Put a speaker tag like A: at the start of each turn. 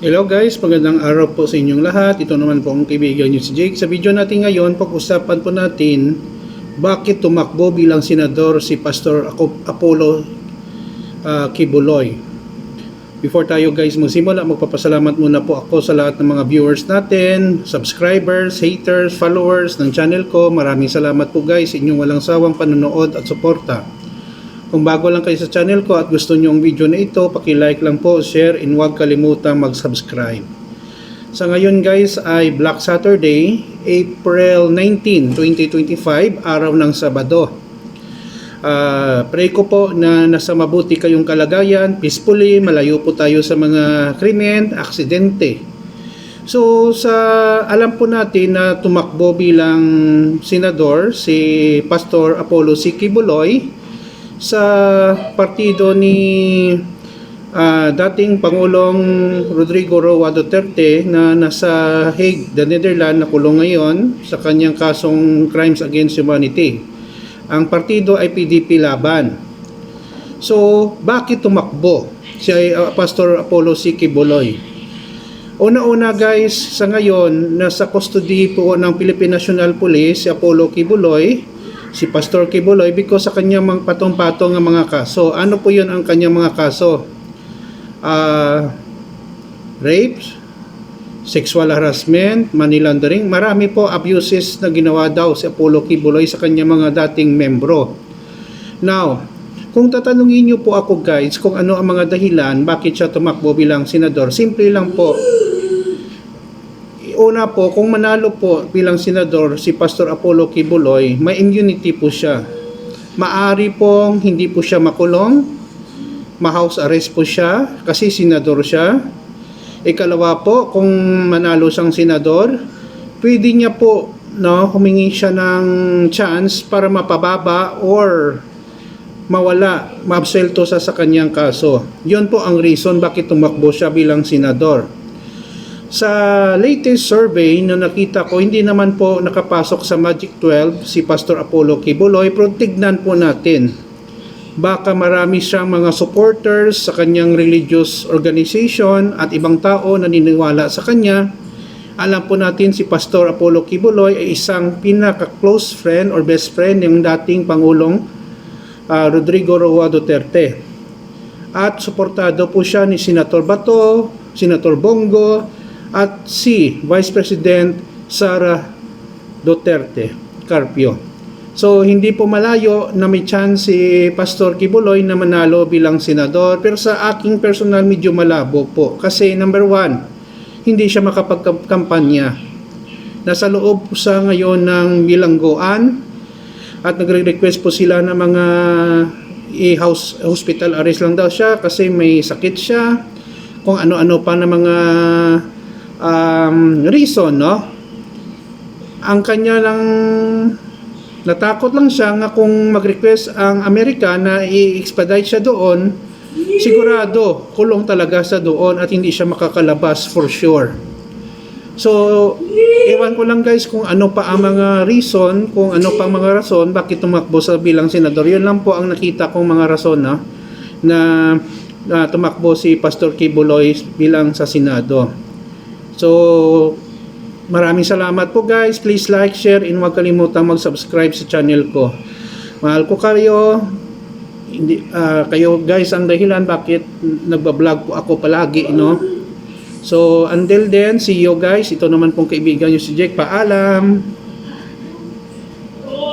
A: Hello guys, magandang araw po sa inyong lahat. Ito naman po ang kaibigan nyo si Jake. Sa video natin ngayon, pag-usapan po natin bakit tumakbo bilang senador si Pastor Apollo Kibuloy. Before tayo guys magsimula, magpapasalamat muna po ako sa lahat ng mga viewers natin, subscribers, haters, followers ng channel ko. Maraming salamat po guys sa inyong walang sawang panonood at suporta. Kung bago lang kayo sa channel ko at gusto nyo ang video na ito, paki-like lang po, share, and huwag kalimutang mag-subscribe. Sa ngayon guys ay Black Saturday, April 19, 2025, araw ng Sabado. Pray ko po na nasa mabuti kayong kalagayan, peacefully, malayo po tayo sa mga krimen, aksidente. So alam po natin na tumakbo bilang senador si Pastor Apollo Kibuloy sa partido ni dating Pangulong Rodrigo Roa Duterte na nasa Hague, the Netherlands, na kulong ngayon sa kanyang kasong Crimes Against Humanity. Ang partido ay PDP Laban. So, bakit tumakbo si Pastor Apollo Kibuloy? Una-una guys, sa ngayon, nasa custody po ng Philippine National Police si Apollo Kibuloy, si Pastor Kibuloy, because sa kanyang mga patong-patong ng mga kaso. Ano po yun ang kanyang mga kaso? Rape, sexual harassment, money laundering, marami po abuses na ginawa daw si Apollo Kibuloy sa kanyang mga dating membro. Now, kung tatanungin niyo po ako guys kung ano ang mga dahilan bakit siya tumakbo bilang senador, simple lang po. Una po, kung manalo po bilang senador si Pastor Apollo Kibuloy, may immunity po siya. Maari pong hindi po siya makulong, ma-house arrest po siya kasi senador siya. Ikalawa po, kung manalo siyang senador, pwede niya po humingi siya ng chance para mapababa or mawala, maabsuelto sa kanyang kaso. Yun po ang reason bakit tumakbo siya bilang senador. Sa latest survey na nakita ko, hindi naman po nakapasok sa Magic 12 si Pastor Apollo Kibuloy, pero tignan po natin. Baka marami siyang mga supporters sa kanyang religious organization at ibang tao na naniniwala sa kanya. Alam po natin si Pastor Apollo Kibuloy ay isang pinaka-close friend or best friend ng dating Pangulong Rodrigo Roa Duterte. At suportado po siya ni Senator Bato, Senator Bongo, at si Vice President Sara Duterte Carpio. So hindi po malayo na may chance si Pastor Kibuloy na manalo bilang senador, pero sa aking personal medyo malabo po kasi number one, hindi siya makapagkampanya. Nasa loob po sa ngayon ng bilangguan at nagre-request po sila ng mga hospital arrest lang daw siya kasi may sakit siya, kung ano-ano pa na mga reason, no? Ang kanya lang natakot lang siya nga kung mag-request ang Amerika na i-expedite siya doon, sigurado kulong talaga sa doon at hindi siya makakalabas for sure. So, ewan ko lang guys kung ano pa ang mga reason, kung ano pang mga rason bakit tumakbo sa bilang senador. Yun lang po ang nakita kong mga rason na tumakbo si Pastor Kibuloy bilang sa Senado. So, maraming salamat po guys. Please like, share, and huwag kalimutang mag-subscribe sa channel ko. Mahal ko kayo. Kayo guys ang dahilan bakit nagbablog po ako palagi, no? So, until then, see you guys. Ito naman pong kaibigan nyo si Jake. Paalam!